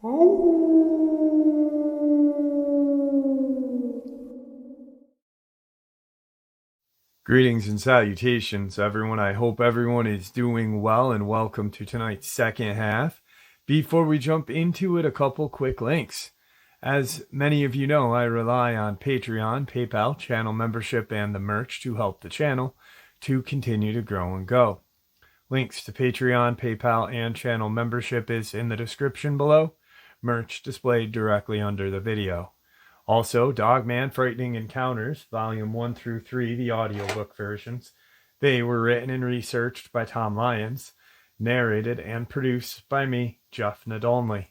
Greetings and salutations, everyone. I hope everyone is doing well, and welcome to tonight's second half. Before we jump into it, a couple quick links. As many of you know, I rely on Patreon, PayPal, channel membership, and the merch to help the channel to continue to grow and go. Links to Patreon, PayPal, and channel membership is in the description below. Merch displayed directly under the video. Also, Dogman Frightening Encounters, Volume 1 through 3, the audiobook versions. They were written and researched by Tom Lyons, narrated and produced by me, Jeff Nadolny.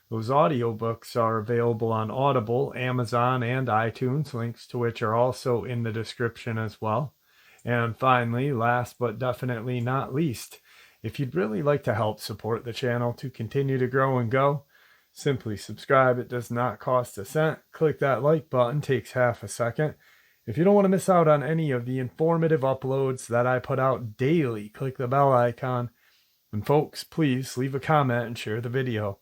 Those audiobooks are available on Audible, Amazon, and iTunes, links to which are also in the description as well. And finally, last but definitely not least, if you'd really like to help support the channel to continue to grow and go, simply subscribe. It does not cost a cent. Click that like button, takes half a second. If you don't want to miss out on any of the informative uploads that I put out daily, click the bell icon. And folks, please leave a comment and share the video.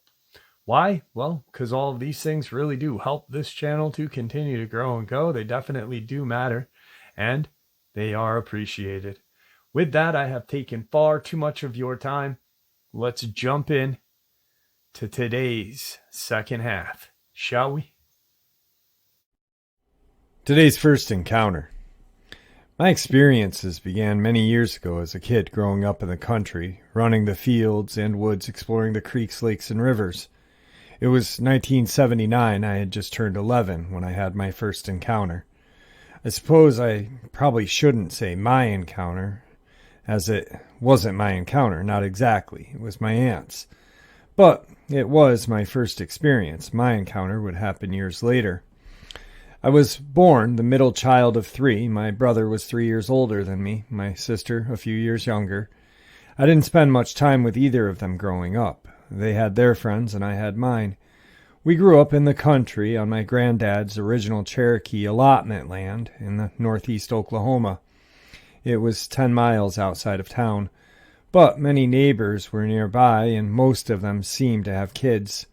Why? Well, because all of these things really do help this channel to continue to grow and go. They definitely do matter, and they are appreciated. With that, I have taken far too much of your time. Let's jump in to today's second half, shall we? Today's first encounter. My experiences began many years ago as a kid growing up in the country, running the fields and woods, exploring the creeks, lakes, and rivers. It was 1979. I had just turned 11 when I had my first encounter. I suppose I probably shouldn't say my encounter, as it wasn't my encounter, not exactly. It was my aunt's. But it was my first experience. My encounter would happen years later. I was born the middle child of 3. My brother was 3 years older than me, my sister a few years younger. I didn't spend much time with either of them growing up. They had their friends and I had mine. We grew up in the country on my granddad's original Cherokee allotment land in the northeast Oklahoma. It was 10 miles outside of town. But many neighbors were nearby, and most of them seemed to have kids.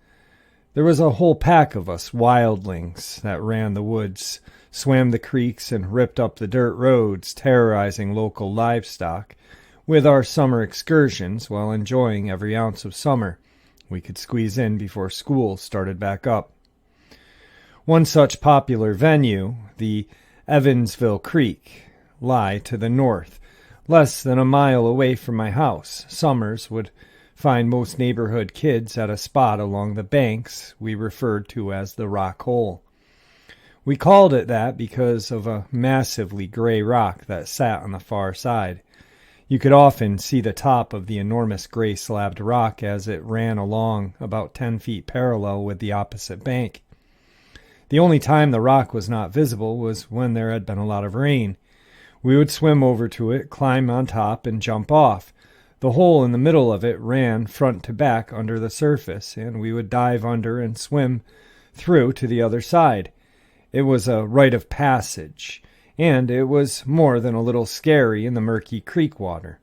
There was a whole pack of us wildlings that ran the woods, swam the creeks, and ripped up the dirt roads, terrorizing local livestock, with our summer excursions while enjoying every ounce of summer we could squeeze in before school started back up. One such popular venue, the Evansville Creek, lie to the north, less than a mile away from my house. Summers would find most neighborhood kids at a spot along the banks we referred to as the Rock Hole. We called it that because of a massively gray rock that sat on the far side. You could often see the top of the enormous gray-slabbed rock as it ran along about 10 feet parallel with the opposite bank. The only time the rock was not visible was when there had been a lot of rain. We would swim over to it, climb on top, and jump off. The hole in the middle of it ran front to back under the surface, and we would dive under and swim through to the other side. It was a rite of passage, and it was more than a little scary in the murky creek water.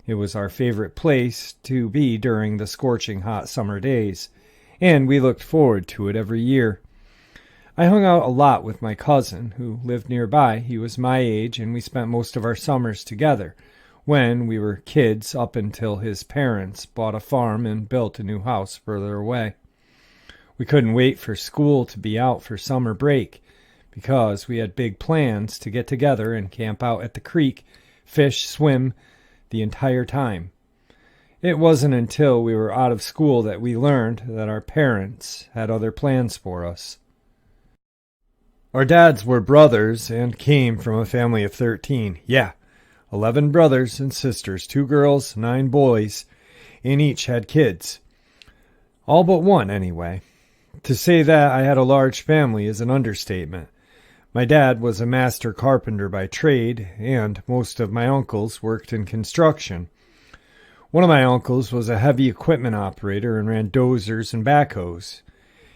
It was our favorite place to be during the scorching hot summer days, and we looked forward to it every year. I hung out a lot with my cousin, who lived nearby. He was my age, and we spent most of our summers together when we were kids, up until his parents bought a farm and built a new house further away. We couldn't wait for school to be out for summer break because we had big plans to get together and camp out at the creek, fish, swim the entire time. It wasn't until we were out of school that we learned that our parents had other plans for us. Our dads were brothers and came from a family of 13. 11 brothers and sisters, 2 girls, 9 boys, and each had kids. All but one, anyway. To say that I had a large family is an understatement. My dad was a master carpenter by trade, and most of my uncles worked in construction. One of my uncles was a heavy equipment operator and ran dozers and backhoes.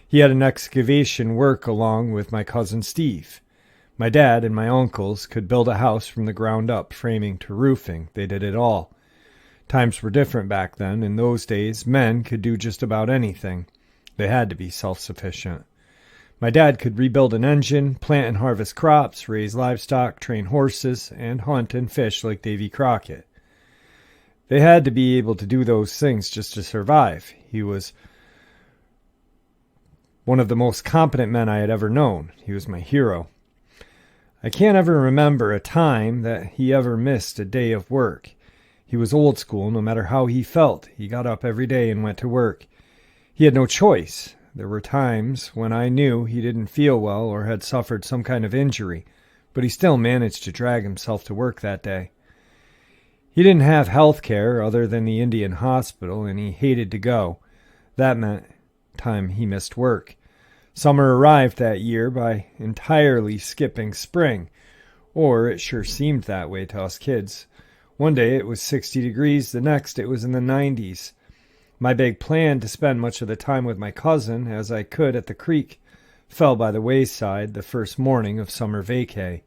He had an excavation work along with my cousin Steve. My dad and my uncles could build a house from the ground up, framing to roofing. They did it all. Times were different back then. In those days, men could do just about anything. They had to be self-sufficient. My dad could rebuild an engine, plant and harvest crops, raise livestock, train horses, and hunt and fish like Davy Crockett. They had to be able to do those things just to survive. He was one of the most competent men I had ever known. He was my hero. I can't ever remember a time that he ever missed a day of work. He was old school. No matter how he felt, he got up every day and went to work. He had no choice. There were times when I knew he didn't feel well or had suffered some kind of injury, but he still managed to drag himself to work that day. He didn't have health care other than the Indian hospital, and he hated to go. That meant time he missed work. Summer arrived that year by entirely skipping spring, or it sure seemed that way to us kids. One day it was 60 degrees, the next it was in the 90s. My big plan to spend much of the time with my cousin as I could at the creek fell by the wayside the first morning of summer vacay.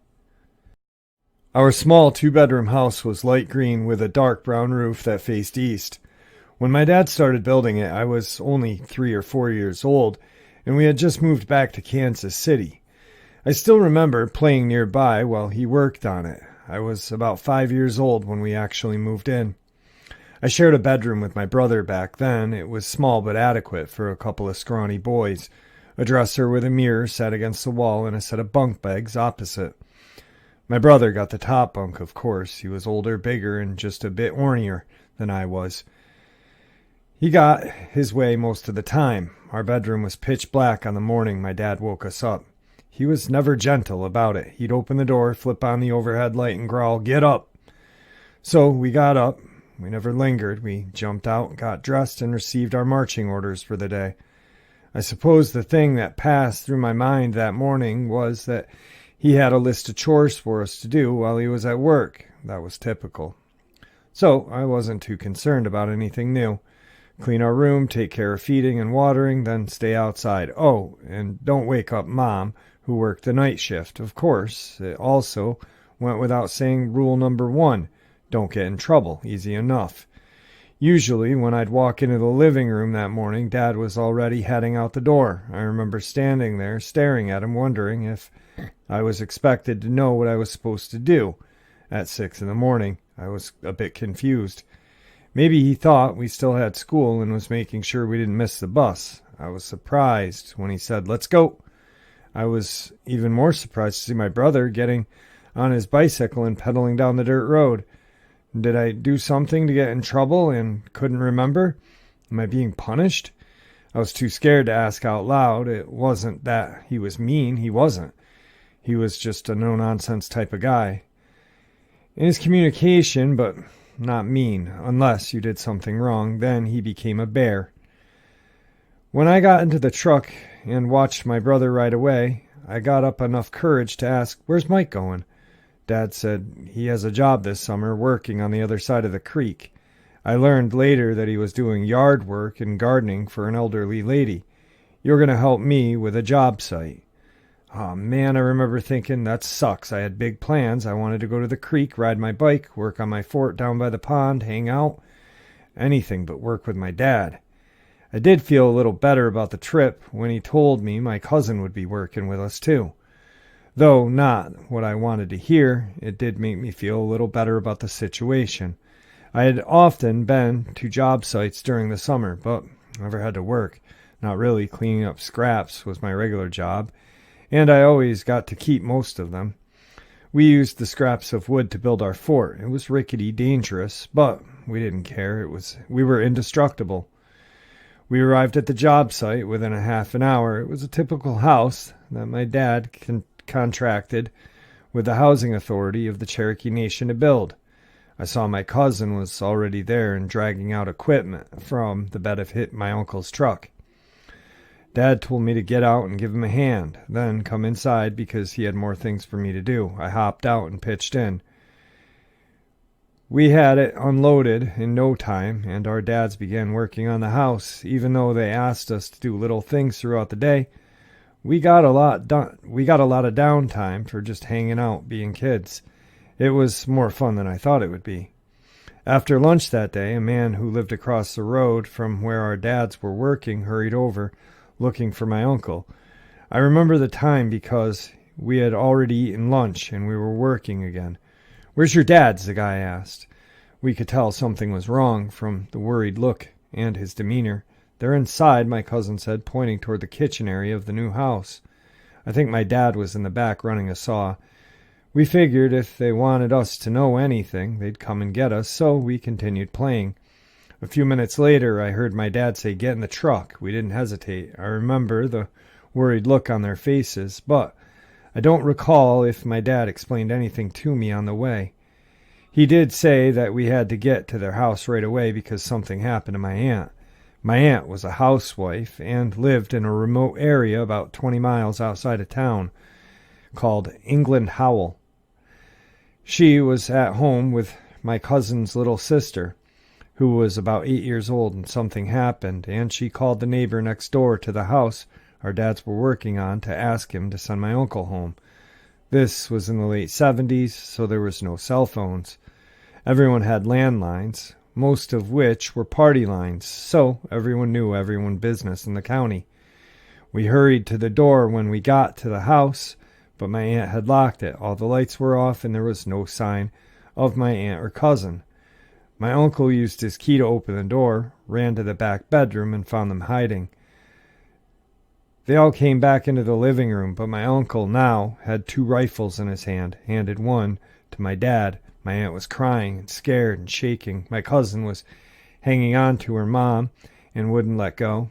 Our small two-bedroom house was light green with a dark brown roof that faced east. When my dad started building it, I was only 3 or 4 years old, and we had just moved back to Kansas City. I still remember playing nearby while he worked on it. I was about 5 years old when we actually moved in. I shared a bedroom with my brother back then. It was small but adequate for a couple of scrawny boys. A dresser with a mirror set against the wall and a set of bunk beds opposite. My brother got the top bunk, of course. He was older, bigger, and just a bit ornier than I was. He got his way most of the time. Our bedroom was pitch black on the morning my dad woke us up. He was never gentle about it. He'd open the door, flip on the overhead light, and growl, "Get up!" So we got up. We never lingered. We jumped out, got dressed, and received our marching orders for the day. I suppose the thing that passed through my mind that morning was that he had a list of chores for us to do while he was at work. That was typical. So I wasn't too concerned about anything new. Clean our room, take care of feeding and watering, then stay outside. Oh, and don't wake up Mom, who worked the night shift. Of course, it also went without saying rule number 1. Don't get in trouble. Easy enough. Usually, when I'd walk into the living room that morning, Dad was already heading out the door. I remember standing there, staring at him, wondering if I was expected to know what I was supposed to do. At 6 in the morning, I was a bit confused. Maybe he thought we still had school and was making sure we didn't miss the bus. I was surprised when he said, "Let's go." I was even more surprised to see my brother getting on his bicycle and pedaling down the dirt road. Did I do something to get in trouble and couldn't remember? Am I being punished? I was too scared to ask out loud. It wasn't that he was mean. He wasn't. He was just a no-nonsense type of guy. In his communication, but not mean. Unless you did something wrong, then he became a bear. When I got into the truck and watched my brother ride away, I got up enough courage to ask, "Where's Mike going?" Dad said he has a job this summer working on the other side of the creek. I learned later that he was doing yard work and gardening for an elderly lady. "You're going to help me with a job site." Oh man, I remember thinking, that sucks. I had big plans. I wanted to go to the creek, ride my bike, work on my fort down by the pond, hang out. Anything but work with my dad. I did feel a little better about the trip when he told me my cousin would be working with us too. Though not what I wanted to hear, it did make me feel a little better about the situation. I had often been to job sites during the summer, but never had to work. Not really. Cleaning up scraps was my regular job, and I always got to keep most of them. We used the scraps of wood to build our fort. It was rickety, dangerous, but we didn't care. We were indestructible. We arrived at the job site within a half an hour. It was a typical house that my dad contracted with the housing authority of the Cherokee Nation to build. I saw my cousin was already there and dragging out equipment from the bed of my uncle's truck. Dad told me to get out and give him a hand, then come inside because he had more things for me to do. I hopped out and pitched in. We had it unloaded in no time, and our dads began working on the house. Even though they asked us to do little things throughout the day, we got a lot done. We got a lot of downtime for just hanging out, being kids. It was more fun than I thought it would be. After lunch that day, a man who lived across the road from where our dads were working hurried over, looking for my uncle. I remember the time because we had already eaten lunch and we were working again. "Where's your dad?" the guy asked. We could tell something was wrong from the worried look and his demeanor. "They're inside," my cousin said, pointing toward the kitchen area of the new house. I think my dad was in the back running a saw. We figured if they wanted us to know anything, they'd come and get us, so we continued playing. A few minutes later, I heard my dad say, "Get in the truck." We didn't hesitate. I remember the worried look on their faces, but I don't recall if my dad explained anything to me on the way. He did say that we had to get to their house right away because something happened to my aunt. My aunt was a housewife and lived in a remote area about 20 miles outside of town called England Howell. She was at home with my cousin's little sister, who was about 8 years old, and something happened, and she called the neighbor next door to the house our dads were working on to ask him to send my uncle home. This was in the late 70s, so there was no cell phones. Everyone had landlines, most of which were party lines, so everyone knew everyone's business in the county. We hurried to the door when we got to the house, but my aunt had locked it. All the lights were off, and there was no sign of my aunt or cousin. My uncle used his key to open the door, ran to the back bedroom, and found them hiding. They all came back into the living room, but my uncle now had 2 rifles in his hand, handed one to my dad. My aunt was crying and scared and shaking. My cousin was hanging on to her mom and wouldn't let go.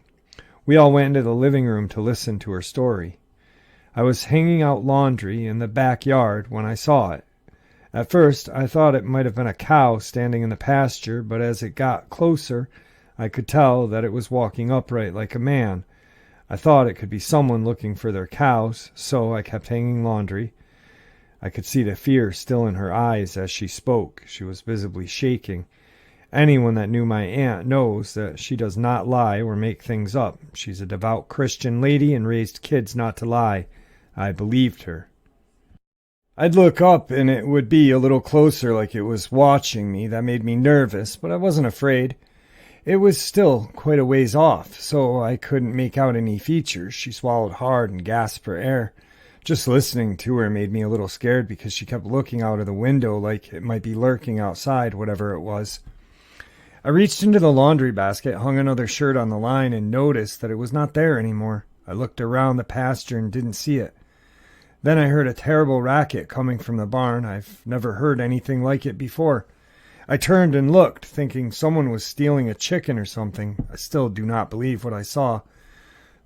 We all went into the living room to listen to her story. I was hanging out laundry in the backyard when I saw it. At first, I thought it might have been a cow standing in the pasture, but as it got closer, I could tell that it was walking upright like a man. I thought it could be someone looking for their cows, so I kept hanging laundry. I could see the fear still in her eyes as she spoke. She was visibly shaking. Anyone that knew my aunt knows that she does not lie or make things up. She's a devout Christian lady and raised kids not to lie. I believed her. I'd look up and it would be a little closer, like it was watching me. That made me nervous, but I wasn't afraid. It was still quite a ways off, so I couldn't make out any features. She swallowed hard and gasped for air. Just listening to her made me a little scared because she kept looking out of the window like it might be lurking outside, whatever it was. I reached into the laundry basket, hung another shirt on the line, and noticed that it was not there anymore. I looked around the pasture and didn't see it. Then I heard a terrible racket coming from the barn. I've never heard anything like it before. I turned and looked, thinking someone was stealing a chicken or something. I still do not believe what I saw.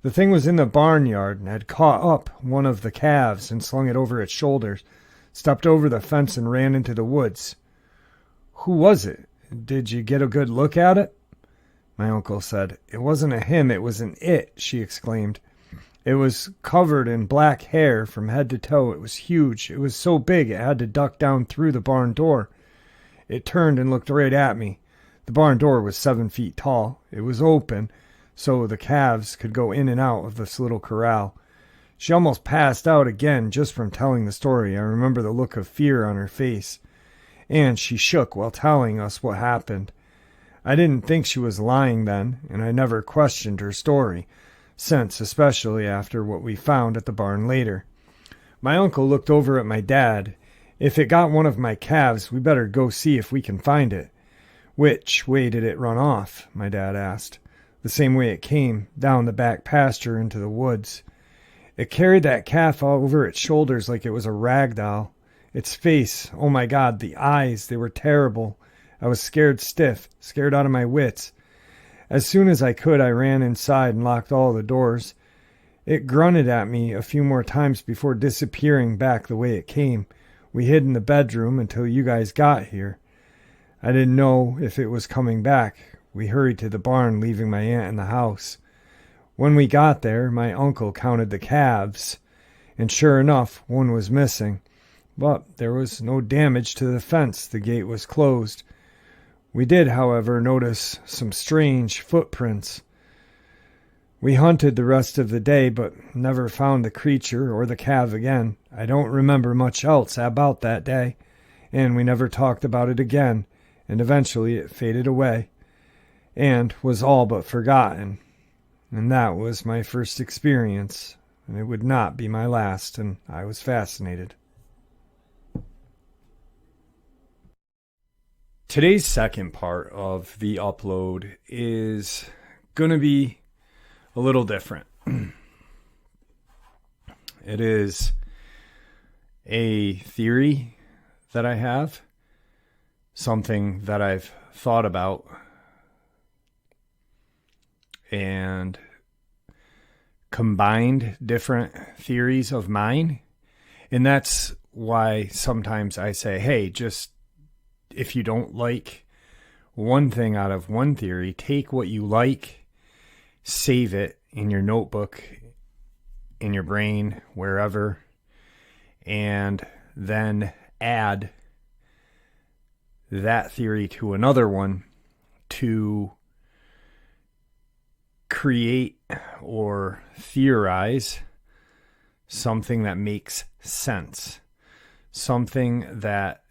The thing was in the barnyard and had caught up one of the calves and slung it over its shoulders, stepped over the fence and ran into the woods. "Who was it? Did you get a good look at it?" My uncle said. "It wasn't a him, it was an it," she exclaimed. It was covered in black hair from head to toe. It was huge. It was so big it had to duck down through the barn door. It turned and looked right at me. The barn door was 7 feet tall. It was open, so the calves could go in and out of this little corral. She almost passed out again just from telling the story. I remember the look of fear on her face, and she shook while telling us what happened. I didn't think she was lying then, and I never questioned her story, since, especially after what we found at the barn later. My uncle looked over at my dad. "If it got one of my calves, we better go see if we can find it." "Which way did it run off?" my dad asked. "The same way it came, down the back pasture into the woods. It carried that calf all over its shoulders like it was a rag doll. Its face, oh my God, the eyes, they were terrible. I was scared stiff, scared out of my wits. As soon as I could, I ran inside and locked all the doors. It grunted at me a few more times before disappearing back the way it came. We hid in the bedroom until you guys got here. I didn't know if it was coming back. We hurried to the barn, leaving my aunt in the house. When we got there, my uncle counted the calves, and sure enough, one was missing. But there was no damage to the fence. The gate was closed. We did, however, notice some strange footprints. We hunted the rest of the day, but never found the creature or the calf again. I don't remember much else about that day, and we never talked about it again, and eventually it faded away, and was all but forgotten. And that was my first experience, and it would not be my last, and I was fascinated. Today's second part of the upload is going to be a little different. It is a theory that I have, something that I've thought about, and combined different theories of mine. And that's why sometimes I say, hey, just if you don't like one thing out of one theory, take what you like, save it in your notebook, in your brain, wherever, and then add that theory to another one to create or theorize something that makes sense, something that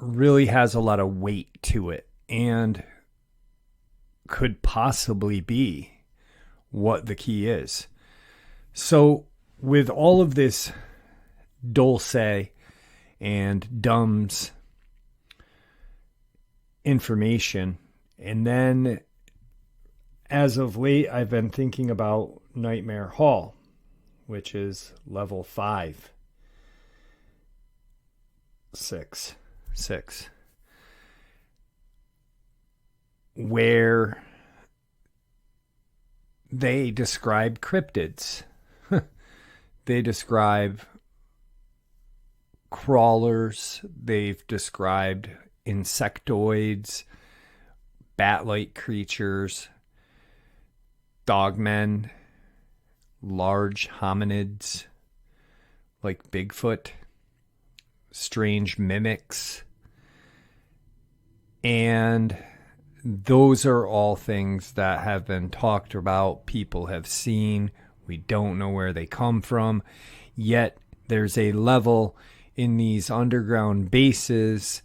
really has a lot of weight to it and could possibly be what the key is. So with all of this Dulce and Dumb's information, and then as of late I've been thinking about Nightmare Hall, which is level 5, 6, where they describe cryptids. They describe crawlers. They've described insectoids, bat-like creatures, dogmen, large hominids like Bigfoot, strange mimics. And those are all things that have been talked about, people have seen. We don't know where they come from, yet there's a level in these underground bases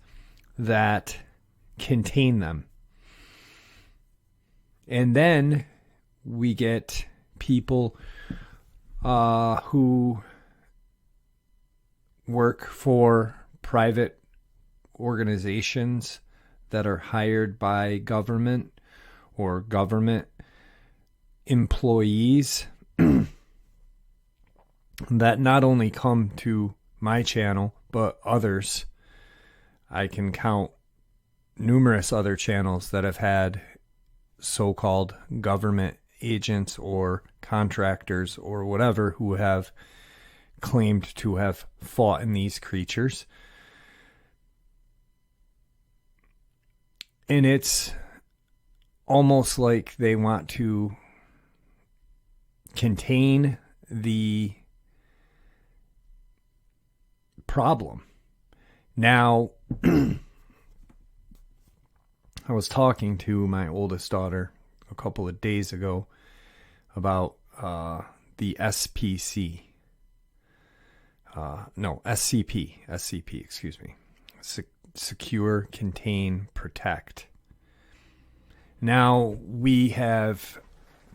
that contain them. And then we get people who work for private organizations that are hired by government or government employees that not only come to my channel, but others. I can count numerous other channels that have had so-called government agents or contractors or whatever who have claimed to have fought in these creatures. And it's almost like they want to contain the problem. Now, I was talking to my oldest daughter a couple of days ago about the SPC. SCP, excuse me. Secure, Contain, Protect. Now, we have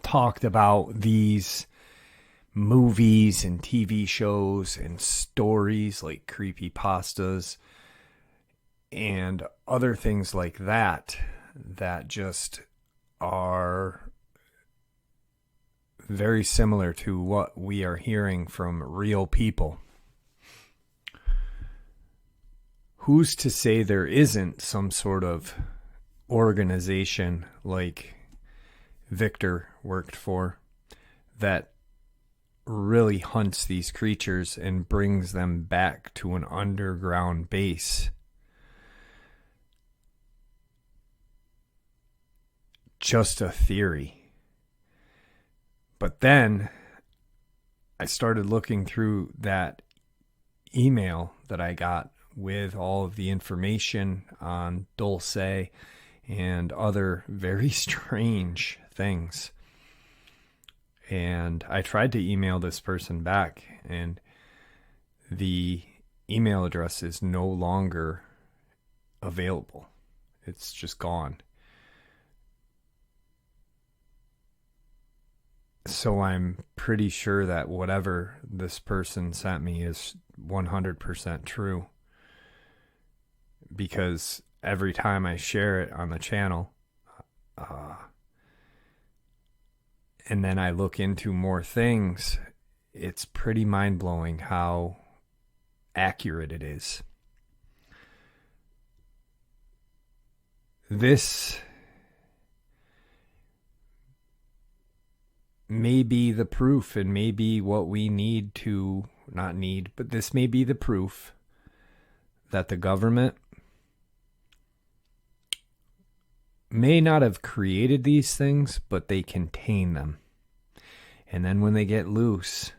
talked about these movies and TV shows and stories like creepypastas and other things like that that just are very similar to what we are hearing from real people. Who's to say there isn't some sort of organization like Victor worked for that really hunts these creatures and brings them back to an underground base? Just a theory. But then I started looking through that email that I got with all of the information on Dulce and other very strange things. And I tried to email this person back, and the email address is no longer available. It's just gone. So I'm pretty sure that whatever this person sent me is 100% true, because every time I share it on the channel, uh, and then I look into more things, it's pretty mind-blowing how accurate it is. This may be the proof, and may be what we need to, not need, but this may be the proof that the government may not have created these things, but they contain them. And then when they get loose,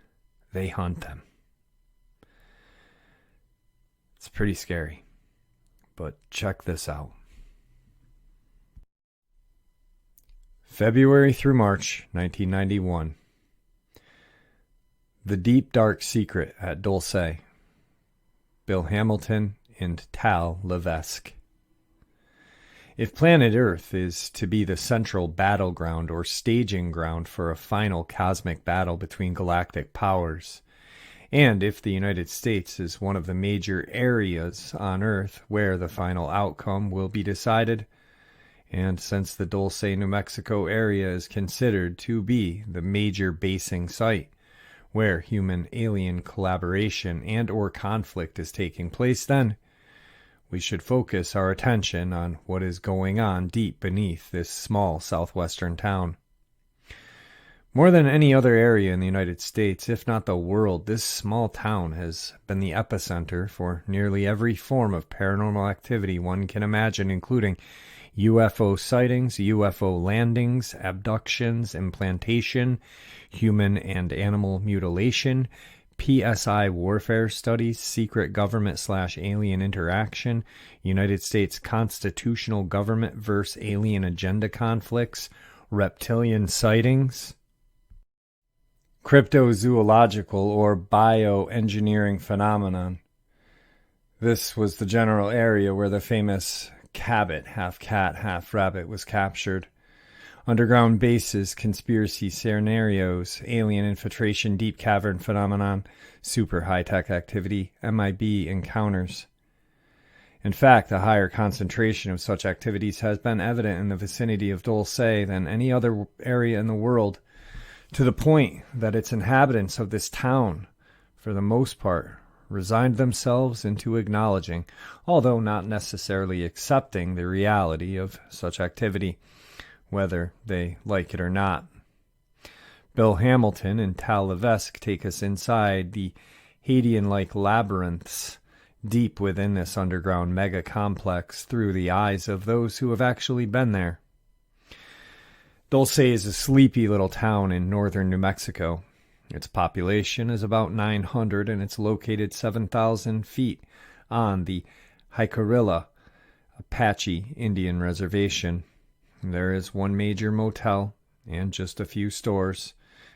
they hunt them. It's pretty scary. But check this out. February through March 1991. The Deep Dark Secret at Dulce. Bill Hamilton and Tal Levesque. If planet Earth is to be the central battleground or staging ground for a final cosmic battle between galactic powers, and if the United States is one of the major areas on Earth where the final outcome will be decided, and since the Dulce, New Mexico area is considered to be the major basing site where human-alien collaboration and or conflict is taking place, then we should focus our attention on what is going on deep beneath this small southwestern town. More than any other area in the United States, if not the world, this small town has been the epicenter for nearly every form of paranormal activity one can imagine, including UFO sightings, UFO landings, abductions, implantation, human and animal mutilation, PSI warfare studies, secret government/alien interaction, United States constitutional government versus alien agenda conflicts, reptilian sightings, cryptozoological or bioengineering phenomenon. This was the general area where the famous Cabot, half cat, half rabbit, was captured. Underground bases, conspiracy scenarios, alien infiltration, deep cavern phenomenon, super high-tech activity, MIB encounters. In fact, a higher concentration of such activities has been evident in the vicinity of Dulce than any other area in the world, to the point that its inhabitants of this town, for the most part, resigned themselves into acknowledging, although not necessarily accepting, the reality of such activity, whether they like it or not. Bill Hamilton and Tal Levesque take us inside the Hadean-like labyrinths deep within this underground mega-complex through the eyes of those who have actually been there. Dulce is a sleepy little town in northern New Mexico. Its population is about 900, and it's located 7,000 feet on the Jicarilla Apache Indian Reservation. There is one major motel and just a few stores.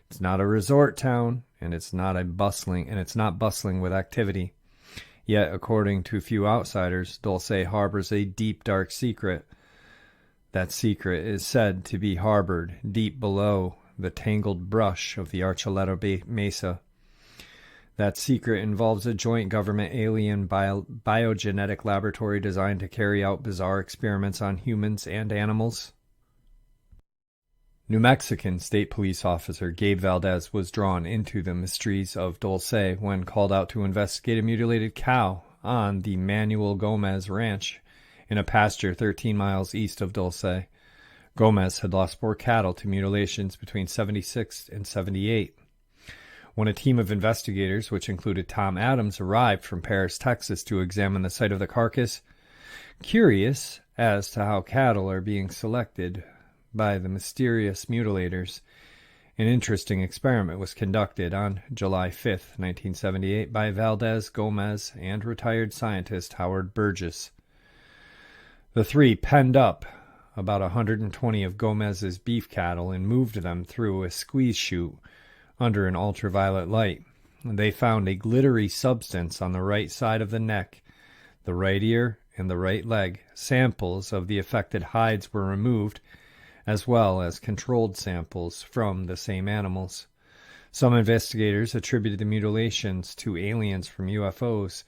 It's not a resort town, and it's not bustling with activity. Yet, according to a few outsiders, Dulce harbors a deep, dark secret. That secret is said to be harbored deep below the tangled brush of the Archuleta Mesa. That secret involves a joint government alien biogenetic laboratory designed to carry out bizarre experiments on humans and animals. New Mexican State Police Officer Gabe Valdez was drawn into the mysteries of Dulce when called out to investigate a mutilated cow on the Manuel Gomez Ranch in a pasture 13 miles east of Dulce. Gomez had lost 4 cattle to mutilations between 76 and 78. When a team of investigators, which included Tom Adams, arrived from Paris, Texas to examine the site of the carcass, curious as to how cattle are being selected by the mysterious mutilators, an interesting experiment was conducted on July 5, 1978 by Valdez, Gomez, and retired scientist Howard Burgess. The three penned up about 120 of Gomez's beef cattle and moved them through a squeeze chute under an ultraviolet light. They found a glittery substance on the right side of the neck, the right ear, and the right leg. Samples of the affected hides were removed, as well as controlled samples from the same animals. Some investigators attributed the mutilations to aliens from UFOs.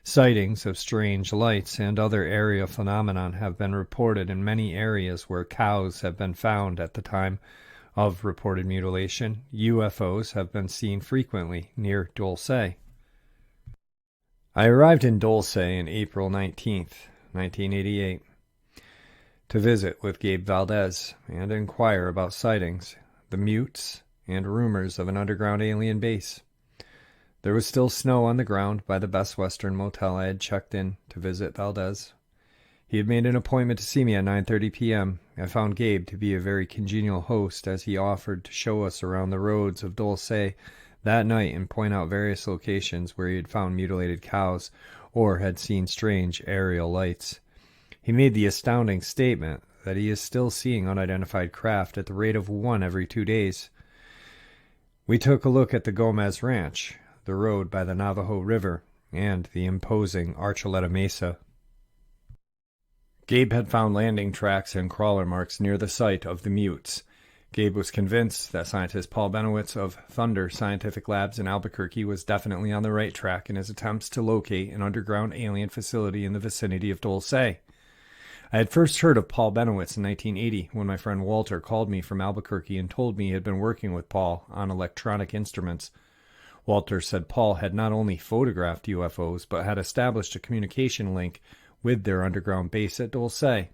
Sightings of strange lights and other area phenomenon have been reported in many areas where cows have been found at the time of reported mutilation. UFOs have been seen frequently near Dulce. I arrived in Dulce on April 19th, 1988, to visit with Gabe Valdez and inquire about sightings, the mutes, and rumors of an underground alien base. There was still snow on the ground by the Best Western Motel I had checked in to visit Valdez. He had made an appointment to see me at 9:30 p.m. I found Gabe to be a very congenial host as he offered to show us around the roads of Dulce that night and point out various locations where he had found mutilated cows or had seen strange aerial lights. He made the astounding statement that he is still seeing unidentified craft at the rate of one every 2 days. We took a look at the Gomez Ranch, the road by the Navajo River, and the imposing Archuleta Mesa. Gabe had found landing tracks and crawler marks near the site of the mutes. Gabe was convinced that scientist Paul Benowitz of Thunder Scientific Labs in Albuquerque was definitely on the right track in his attempts to locate an underground alien facility in the vicinity of Dulce. I had first heard of Paul Benowitz in 1980 when my friend Walter called me from Albuquerque and told me he had been working with Paul on electronic instruments. Walter said Paul had not only photographed UFOs, but had established a communication link with their underground base at Dulce.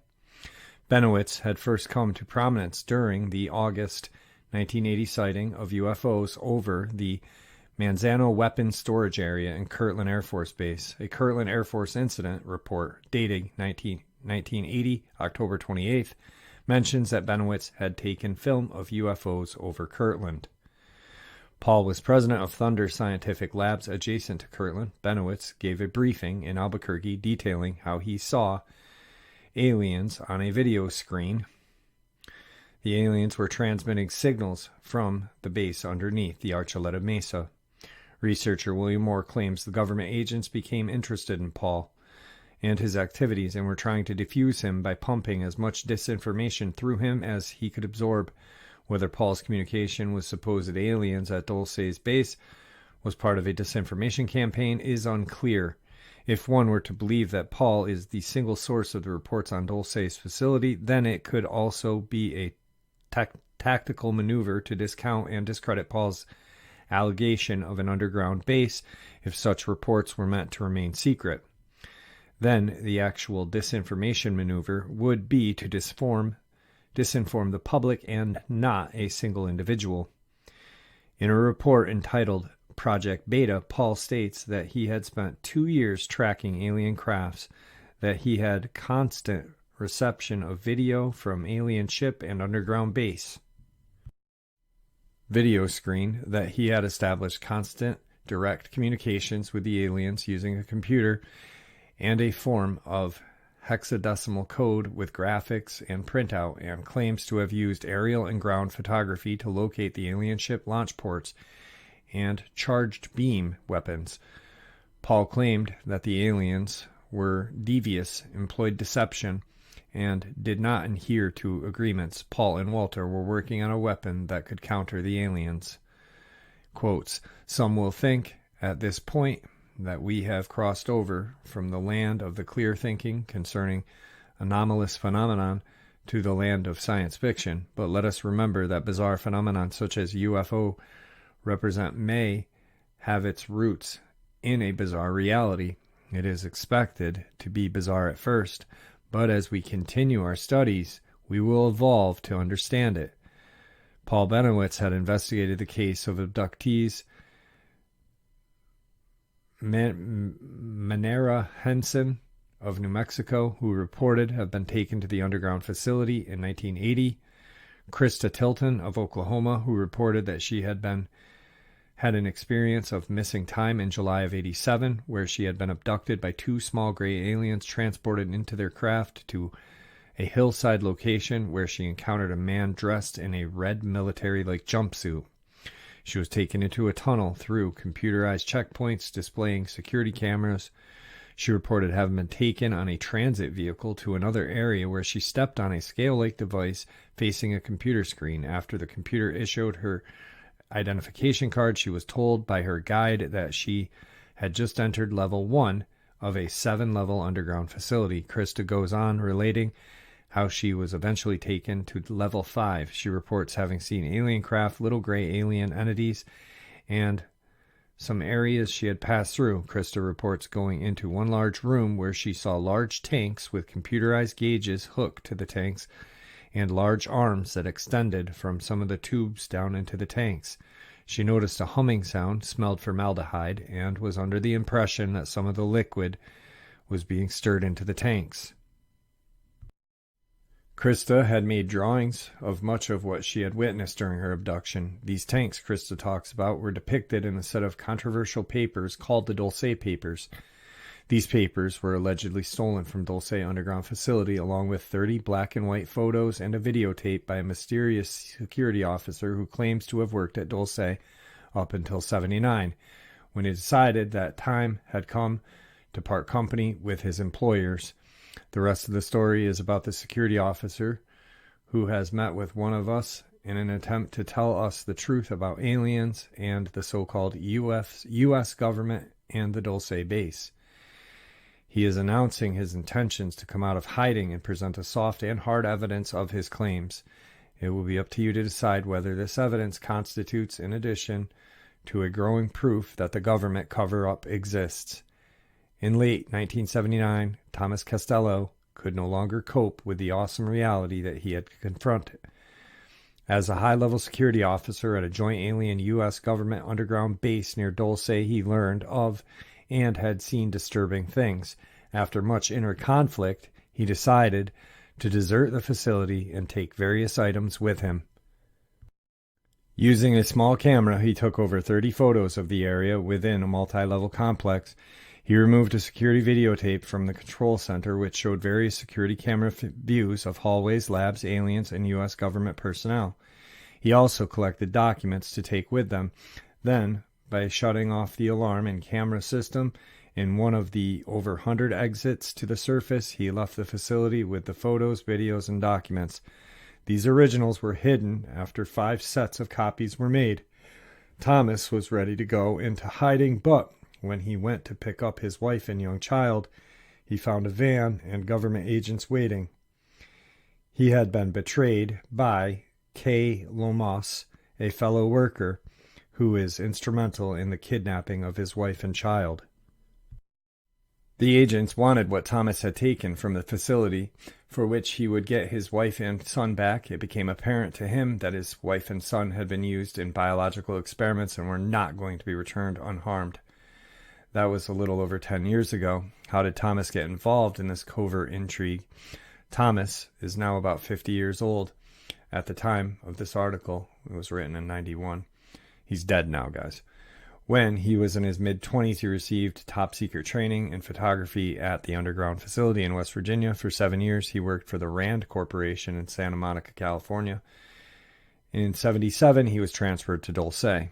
Benowitz had first come to prominence during the August 1980 sighting of UFOs over the Manzano Weapons Storage Area in Kirtland Air Force Base. A Kirtland Air Force incident report dating 1980, October 28th, mentions that Benowitz had taken film of UFOs over Kirtland. Paul was president of Thunder Scientific Labs adjacent to Kirtland. Benowitz gave a briefing in Albuquerque detailing how he saw aliens on a video screen. The aliens were transmitting signals from the base underneath the Archuleta Mesa. Researcher William Moore claims the government agents became interested in Paul and his activities and were trying to defuse him by pumping as much disinformation through him as he could absorb. Whether Paul's communication with supposed aliens at Dulce's base was part of a disinformation campaign is unclear. If one were to believe that Paul is the single source of the reports on Dulce's facility, then it could also be a tactical maneuver to discount and discredit Paul's allegation of an underground base if such reports were meant to remain secret. Then the actual disinformation maneuver would be to disinform the public and not a single individual. In a report entitled Project Beta, Paul states that he had spent 2 years tracking alien crafts, that he had constant reception of video from alien ship and underground base. Video screen, that he had established constant direct communications with the aliens using a computer and a form of hexadecimal code with graphics and printout, and claims to have used aerial and ground photography to locate the alien ship launch ports and charged beam weapons. Paul claimed that the aliens were devious, employed deception, and did not adhere to agreements. Paul and Walter were working on a weapon that could counter the aliens. Quotes, "Some will think at this point that we have crossed over from the land of the clear thinking concerning anomalous phenomenon to the land of science fiction, but let us remember that bizarre phenomenon such as UFO represent may have its roots in a bizarre reality. It is expected to be bizarre at first, but as we continue our studies, we will evolve to understand it." Paul Benowitz had investigated the case of abductees Manera Henson of New Mexico, who reported have been taken to the underground facility in 1980. Krista Tilton of Oklahoma, who reported that she had an experience of missing time in July of 87, where she had been abducted by 2 small gray aliens transported into their craft to a hillside location where she encountered a man dressed in a red military-like jumpsuit. She was taken into a tunnel through computerized checkpoints displaying security cameras, She reported having been taken on a transit vehicle to another area where she stepped on a scale-like device facing a computer screen. After the computer issued her identification card, she was told by her guide that she had just entered level 1 of a 7-level underground facility. Krista goes on relating how she was eventually taken to level 5. She reports having seen alien craft, little gray alien entities, and some areas she had passed through. Krista reports going into one large room where she saw large tanks with computerized gauges hooked to the tanks and large arms that extended from some of the tubes down into the tanks. She noticed a humming sound, smelled formaldehyde, and was under the impression that some of the liquid was being stirred into the tanks. Krista had made drawings of much of what she had witnessed during her abduction. These tanks, Krista talks about, were depicted in a set of controversial papers called the Dulce papers. These papers were allegedly stolen from Dulce underground facility, along with 30 black and white photos and a videotape by a mysterious security officer who claims to have worked at Dulce up until 1979, when he decided that time had come to part company with his employers. The rest of the story is about the security officer who has met with one of us in an attempt to tell us the truth about aliens and the so-called U.S. government and the Dulce base. He is announcing his intentions to come out of hiding and present a soft and hard evidence of his claims. It will be up to you to decide whether this evidence constitutes, in addition to a growing proof that the government cover-up exists. In late 1979, Thomas Costello could no longer cope with the awesome reality that he had confronted. As a high-level security officer at a joint alien U.S. government underground base near Dulce, he learned of and had seen disturbing things. After much inner conflict, he decided to desert the facility and take various items with him. Using a small camera, he took over 30 photos of the area within a multi-level complex. He removed a security videotape from the control center, which showed various security camera views of hallways, labs, aliens, and U.S. government personnel. He also collected documents to take with them. Then, by shutting off the alarm and camera system in one of the over 100 exits to the surface, he left the facility with the photos, videos, and documents. These originals were hidden after 5 sets of copies were made. Thomas was ready to go into hiding, but when he went to pick up his wife and young child, he found a van and government agents waiting. He had been betrayed by Kay Lomas, a fellow worker, who is instrumental in the kidnapping of his wife and child. The agents wanted what Thomas had taken from the facility, for which he would get his wife and son back. It became apparent to him that his wife and son had been used in biological experiments and were not going to be returned unharmed. That was a little over 10 years ago. How did Thomas get involved in this covert intrigue? Thomas is now about 50 years old. At the time of this article, it was written in 91. He's dead now, guys. When he was in his mid-20s, he received top-secret training in photography at the underground facility in West Virginia. For 7 years, he worked for the Rand Corporation in Santa Monica, California. In 1977, he was transferred to Dulce.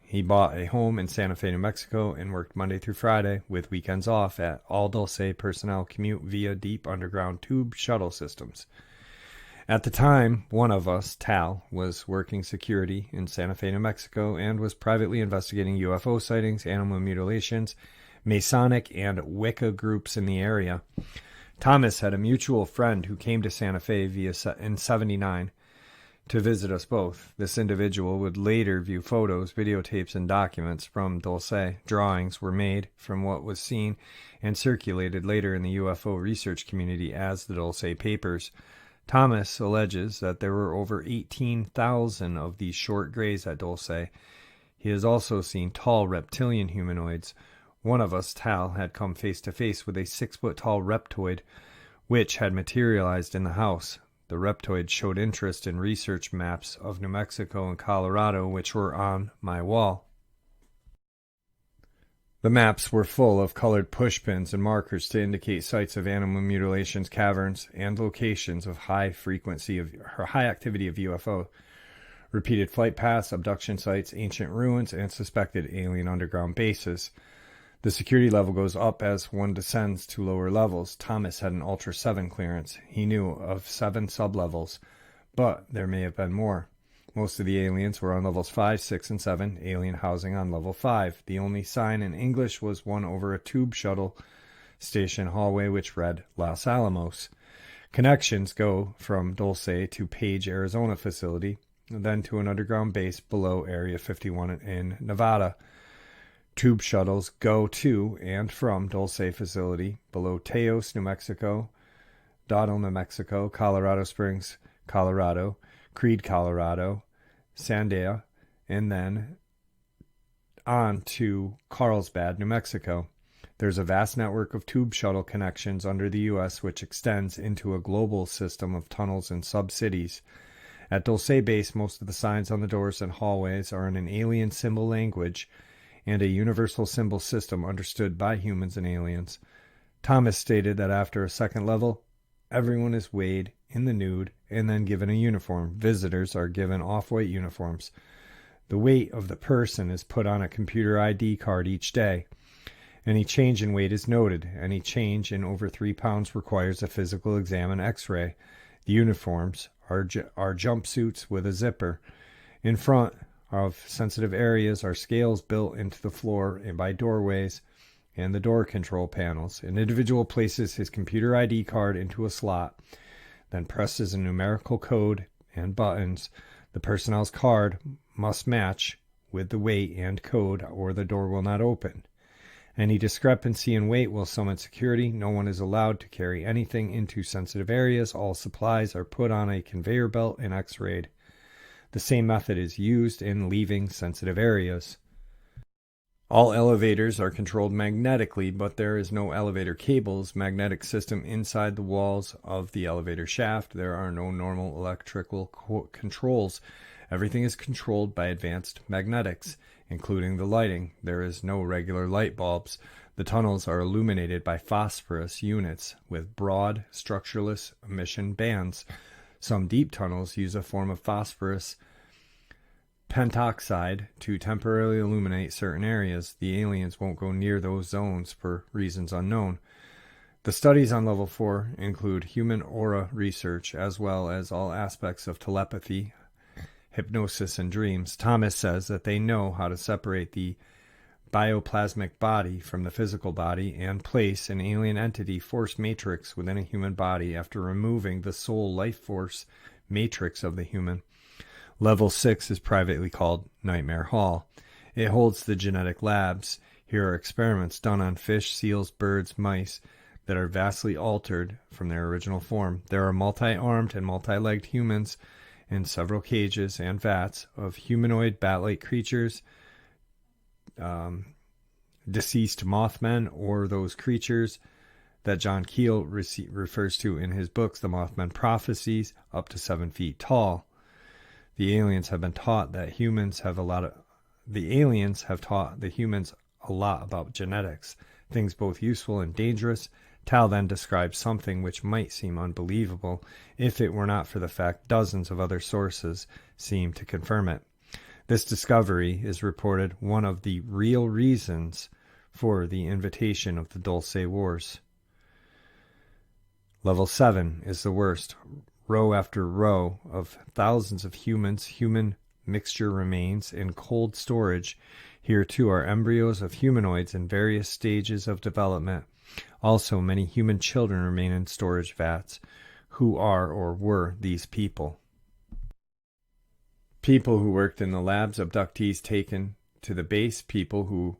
He bought a home in Santa Fe, New Mexico, and worked Monday through Friday with weekends off at all Dulce personnel commute via deep underground tube shuttle systems. At the time, one of us, Tal, was working security in Santa Fe, New Mexico, and was privately investigating UFO sightings, animal mutilations, Masonic and Wicca groups in the area. Thomas had a mutual friend who came to Santa Fe in 1979 to visit us both. This individual would later view photos, videotapes, and documents from Dulce. Drawings were made from what was seen and circulated later in the UFO research community as the Dulce Papers. Thomas alleges that there were over 18,000 of these short grays at Dulce. He has also seen tall reptilian humanoids. One of us, Tal, had come face to face with a 6-foot-tall reptoid, which had materialized in the house. The reptoid showed interest in research maps of New Mexico and Colorado, which were on my wall. The maps were full of colored pushpins and markers to indicate sites of animal mutilations, caverns, and locations of high activity of UFO, repeated flight paths, abduction sites, ancient ruins, and suspected alien underground bases. The security level goes up as one descends to lower levels. Thomas had an Ultra 7 clearance. He knew of 7 sublevels, but there may have been more. Most of the aliens were on levels 5, 6, and 7, alien housing on level 5. The only sign in English was one over a tube shuttle station hallway which read Los Alamos. Connections go from Dulce to Page, Arizona facility, then to an underground base below Area 51 in Nevada. Tube shuttles go to and from Dulce facility below Teos, New Mexico, Dottle, New Mexico, Colorado Springs, Colorado, Creed, Colorado, Sandia, and then on to Carlsbad, New Mexico. There's a vast network of tube shuttle connections under the U.S. which extends into a global system of tunnels and sub-cities. At Dulce Base, most of the signs on the doors and hallways are in an alien symbol language and a universal symbol system understood by humans and aliens. Thomas stated that after a second level, everyone is weighed in the nude and then given a uniform. Visitors are given off-white uniforms. The weight of the person is put on a computer ID card each day. Any change in weight is noted. Any change in over 3 pounds requires a physical exam and x-ray. The uniforms are jumpsuits with a zipper. In front of sensitive areas are scales built into the floor and by doorways and the door control panels. An individual places his computer ID card into a slot, then presses a numerical code and buttons. The personnel's card must match with the weight and code or the door will not open. Any discrepancy in weight will summon security. No one is allowed to carry anything into sensitive areas. All supplies are put on a conveyor belt and x-rayed. The same method is used in leaving sensitive areas. All elevators are controlled magnetically, but there is no elevator cables, magnetic system inside the walls of the elevator shaft. There are no normal electrical controls. Everything is controlled by advanced magnetics, including the lighting. There is no regular light bulbs. The tunnels are illuminated by phosphorus units with broad, structureless emission bands. Some deep tunnels use a form of phosphorus pentoxide to temporarily illuminate certain areas. The aliens won't go near those zones for reasons unknown. The studies on level 4 include human aura research as well as all aspects of telepathy, hypnosis, and dreams. Thomas says that they know how to separate the bioplasmic body from the physical body and place an alien entity force matrix within a human body after removing the soul life force matrix of the human. Level 6 is privately called Nightmare Hall. It holds the genetic labs. Here are experiments done on fish, seals, birds, mice that are vastly altered from their original form. There are multi-armed and multi-legged humans in several cages and vats of humanoid bat-like creatures, deceased Mothmen, or those creatures that John Keel refers to in his books, The Mothman Prophecies, up to 7 feet tall. The aliens have taught the humans a lot about genetics, things both useful and dangerous. Tal then describes something which might seem unbelievable if it were not for the fact dozens of other sources seem to confirm it. This discovery is reported one of the real reasons for the invitation of the Dulce Wars. Level 7 is the worst. Row after row of thousands of human mixture remains in cold storage. Here too are embryos of humanoids in various stages of development. Also, many human children remain in storage vats. Who are or were these people? People who worked in the labs, abductees taken to the base, people who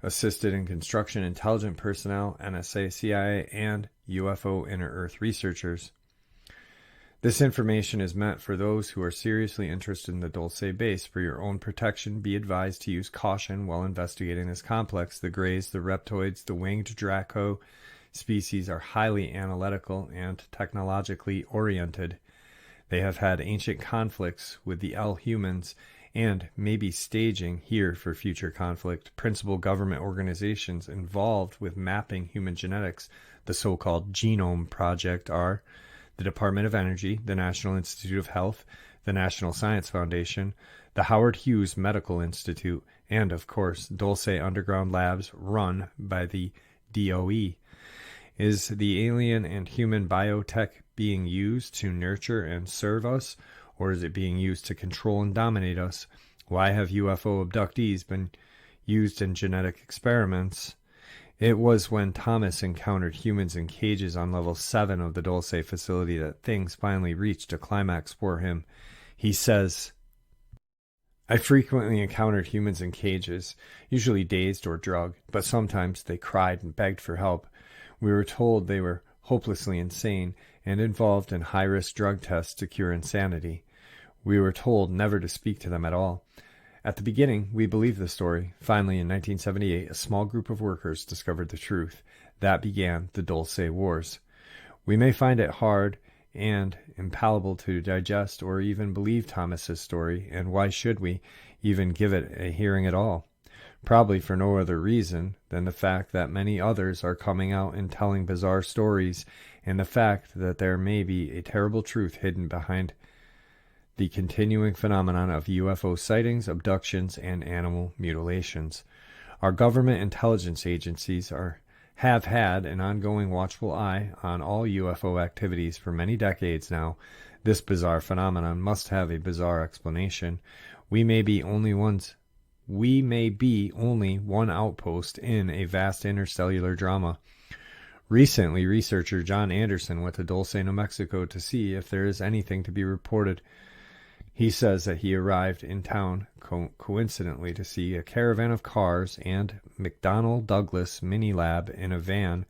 assisted in construction, intelligent personnel, NSA, CIA, and UFO inner-Earth researchers. This information is meant for those who are seriously interested in the Dulce base. For your own protection, be advised to use caution while investigating this complex. The Greys, the Reptoids, the winged Draco species are highly analytical and technologically oriented. They have had ancient conflicts with the L-humans and may be staging here for future conflict. Principal government organizations involved with mapping human genetics, the so-called Genome Project, are the Department of Energy, the National Institute of Health, the National Science Foundation, the Howard Hughes Medical Institute, and, of course, Dulce underground labs run by the DOE. Is the alien and human biotech being used to nurture and serve us, or is it being used to control and dominate us? Why have UFO abductees been used in genetic experiments? It was when Thomas encountered humans in cages on level 7 of the Dulce facility that things finally reached a climax for him. He says, I frequently encountered humans in cages, usually dazed or drugged, but sometimes they cried and begged for help. We were told they were hopelessly insane and involved in high-risk drug tests to cure insanity. We were told never to speak to them at all. At the beginning, we believed the story. Finally, in 1978, a small group of workers discovered the truth. That began the Dulce Wars. We may find it hard and impalpable to digest or even believe Thomas's story, and why should we even give it a hearing at all? Probably for no other reason than the fact that many others are coming out and telling bizarre stories, and the fact that there may be a terrible truth hidden behind the continuing phenomenon of UFO sightings, abductions, and animal mutilations. Our government intelligence agencies have had an ongoing watchful eye on all UFO activities for many decades now. This bizarre phenomenon must have a bizarre explanation. We may be only one outpost in a vast interstellar drama. Recently, researcher John Anderson went to Dulce, New Mexico to see if there is anything to be reported. He says that he arrived in town coincidentally to see a caravan of cars and McDonnell Douglas mini lab in a van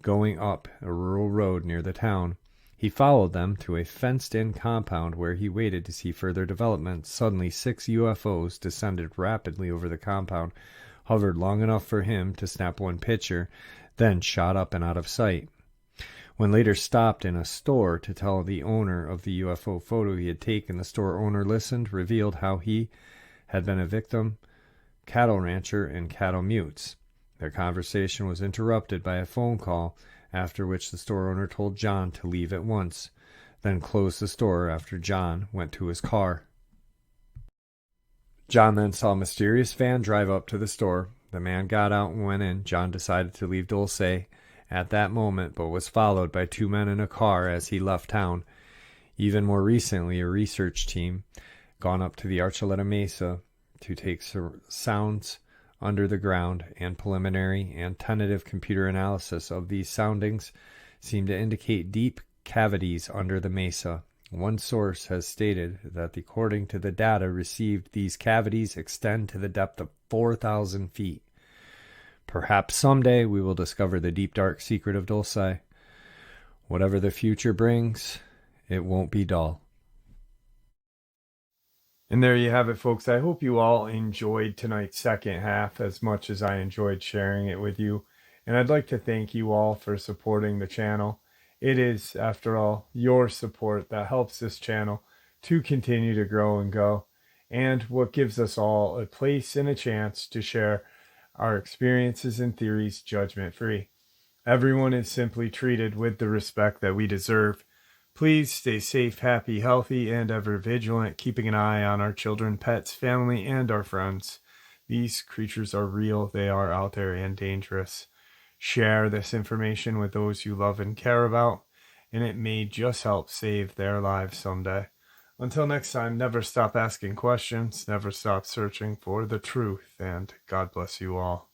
going up a rural road near the town. He followed them to a fenced-in compound where he waited to see further development. Suddenly, 6 UFOs descended rapidly over the compound, hovered long enough for him to snap one picture, then shot up and out of sight. When later stopped in a store to tell the owner of the UFO photo he had taken, the store owner listened, revealed how he had been a victim, cattle rancher, and cattle mutes. Their conversation was interrupted by a phone call, after which the store owner told John to leave at once, then closed the store after John went to his car. John then saw a mysterious van drive up to the store. The man got out and went in. John decided to leave Dulce at that moment, but was followed by 2 men in a car as he left town. Even more recently, a research team gone up to the Archuleta Mesa to take sounds under the ground, and preliminary and tentative computer analysis of these soundings seem to indicate deep cavities under the mesa. One source has stated that according to the data received, these cavities extend to the depth of 4,000 feet. Perhaps someday we will discover the deep dark secret of Dulce. Whatever the future brings, it won't be dull. And there you have it, folks. I hope you all enjoyed tonight's second half as much as I enjoyed sharing it with you. And I'd like to thank you all for supporting the channel. It is, after all, your support that helps this channel to continue to grow and go, and what gives us all a place and a chance to share our experiences and theories judgment-free. Everyone is simply treated with the respect that we deserve. Please stay safe, happy, healthy, and ever vigilant, keeping an eye on our children, pets, family, and our friends. These creatures are real, they are out there and dangerous. Share this information with those you love and care about, and it may just help save their lives someday. Until next time, never stop asking questions, never stop searching for the truth, and God bless you all.